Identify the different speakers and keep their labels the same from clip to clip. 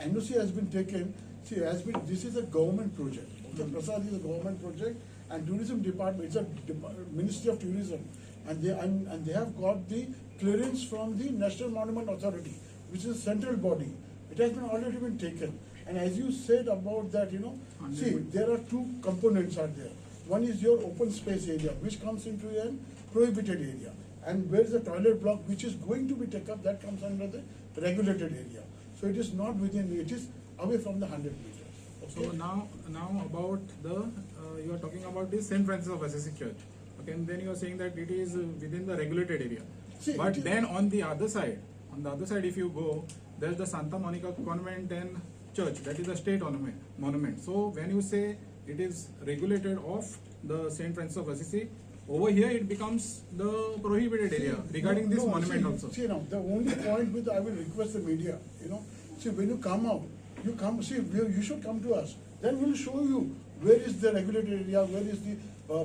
Speaker 1: NOC has been taken. See, this is a government project. The Prasad is a government project, and tourism department, it's a Ministry of Tourism, and they have got the clearance from the National Monument Authority, which is a central body. It has already been taken. And as you said about that, see, there are two components are there. One is your open space area, which comes into a prohibited area. And where is the toilet block, which is going to be taken up, that comes under the regulated area. So it is not within, it is away from the 100 meters. Okay?
Speaker 2: So now about the, you are talking about the St. Francis of Assisi Church. Okay, and then you are saying that it is within the regulated area.
Speaker 1: See,
Speaker 2: but then on the other side, if you go, there's the Santa Monica Convent and Church, that is a state monument. So when you say it is regulated off the St. Francis of Assisi, over here it becomes the prohibited area regarding this monument also.
Speaker 1: See now, the only point which I will request the media, see when you come out, you should come to us. Then we'll show you where is the regulated area, where is the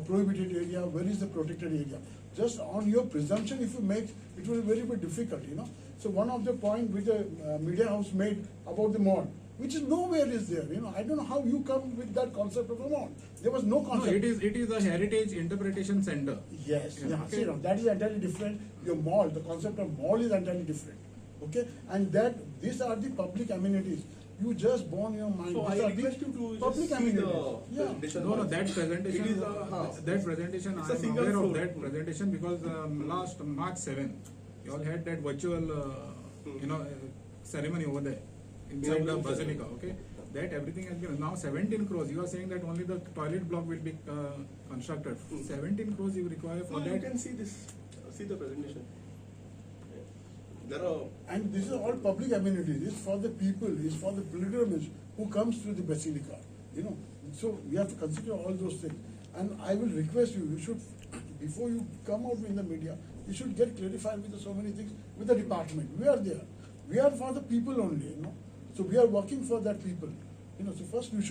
Speaker 1: prohibited area, where is the protected area. Just on your presumption, if you make, it will be very, very difficult, So one of the point which the media house made about the mall, which is nowhere is there, I don't know how you come with that concept of a mall. There was no concept.
Speaker 2: No, it is a heritage interpretation center.
Speaker 1: Yes,
Speaker 2: yeah,
Speaker 1: okay. That is entirely different. Your mall, the concept of mall is entirely different. Okay, and these are the public amenities. You just born your mind.
Speaker 3: So
Speaker 1: these
Speaker 3: I
Speaker 1: are the
Speaker 3: request you to
Speaker 1: public
Speaker 3: just see the
Speaker 1: amenities.
Speaker 2: No, that presentation.
Speaker 3: It is
Speaker 2: that presentation.
Speaker 3: It's a
Speaker 2: I am
Speaker 3: single
Speaker 2: aware
Speaker 3: floor.
Speaker 2: of that presentation because last March 7, you all had that virtual, ceremony over there inside the basilica. Okay, that everything has been now 17 crores. You are saying that only the toilet block will be constructed. 17 crores you require for
Speaker 3: No,
Speaker 2: that.
Speaker 3: you can see this. See the presentation. There are.
Speaker 1: And this is all public amenities. It's for the people. It's for the pilgrimage who comes to the basilica. So we have to consider all those things. And I will request you. You should, before you come out in the media, you should get clarified with so many things with the department. We are there. We are for the people only. So we are working for that people. So first you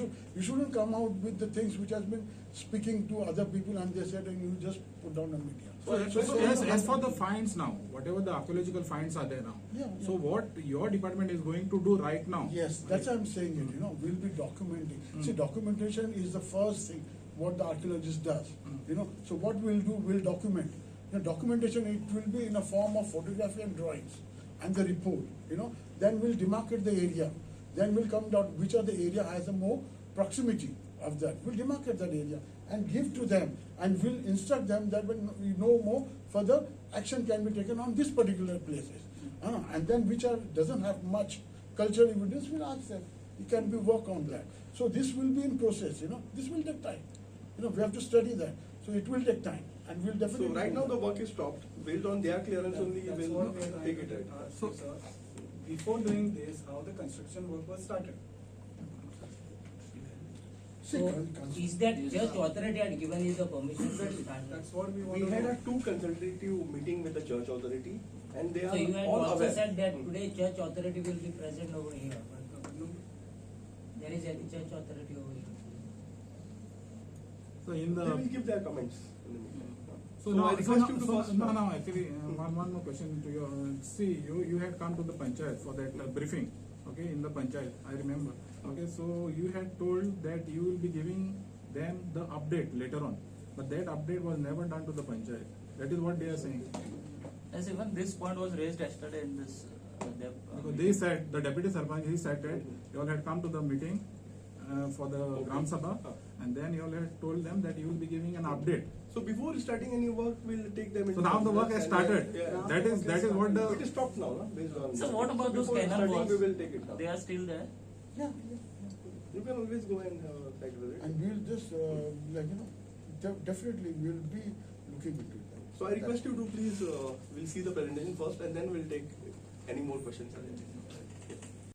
Speaker 1: shouldn't come out with the things which has been speaking to other people and they said and you just put down on media.
Speaker 2: As for the fines now, whatever the archaeological fines are there now.
Speaker 1: Yeah.
Speaker 2: So what your department is going to do right now?
Speaker 1: Yes, that's why I'm saying it. We'll be documenting. See, documentation is the first thing what the archaeologist does. So what we'll do, we'll document. Documentation, it will be in a form of photography and drawings and the report. Then we'll demarcate the area. Then we'll come down which are the area has a more proximity of that. We'll demarcate that area and give to them and we'll instruct them that when we know more, further action can be taken on this particular places. And then which doesn't have much cultural evidence, we'll ask them. It can be work on that. So this will be in process, This will take time. We have to study that. So it will take time and we'll definitely.
Speaker 3: So right now the work is stopped. Based on their clearance only, we'll take it right.
Speaker 4: So, before doing this, how the construction work was started?
Speaker 1: See,
Speaker 5: Is that church authority had given you the permission to start?
Speaker 4: That's what we want
Speaker 3: We
Speaker 4: to
Speaker 3: had
Speaker 4: know.
Speaker 3: a 2 consultative meeting with the church authority and they
Speaker 5: So
Speaker 3: are
Speaker 5: you had
Speaker 3: all
Speaker 5: also
Speaker 3: aware.
Speaker 5: said that today church authority will be present over here. But there is any church authority over here.
Speaker 2: So in
Speaker 3: They
Speaker 2: the
Speaker 3: will give their comments in the meeting.
Speaker 2: So
Speaker 3: I request you to first.
Speaker 2: no, actually, one more question to you. See, you had come to the panchayat for that briefing, okay, in the panchayat, I remember. Okay, so you had told that you will be giving them the update later on, but that update was never done to the panchayat. That is what they are saying.
Speaker 6: Yes, even this point was raised yesterday in this.
Speaker 2: Because they said, the deputy sarpanch, he said that you all had come to the meeting for the Gram Sabha, and then you all had told them that you will be giving an update.
Speaker 3: So before starting any work, we'll take them.
Speaker 2: So now the work has started.
Speaker 3: Yeah.
Speaker 2: That is what
Speaker 3: It is
Speaker 2: the.
Speaker 3: stopped now, no? Based on.
Speaker 6: So what about those
Speaker 3: Before
Speaker 6: canal
Speaker 3: starting,
Speaker 6: walls?
Speaker 3: We will take it now.
Speaker 6: They are still there.
Speaker 1: yeah.
Speaker 3: You can always go and site visit.
Speaker 1: And we'll just, definitely we'll be looking into it.
Speaker 3: So I request you to please, we'll see the presentation first and then we'll take any more questions.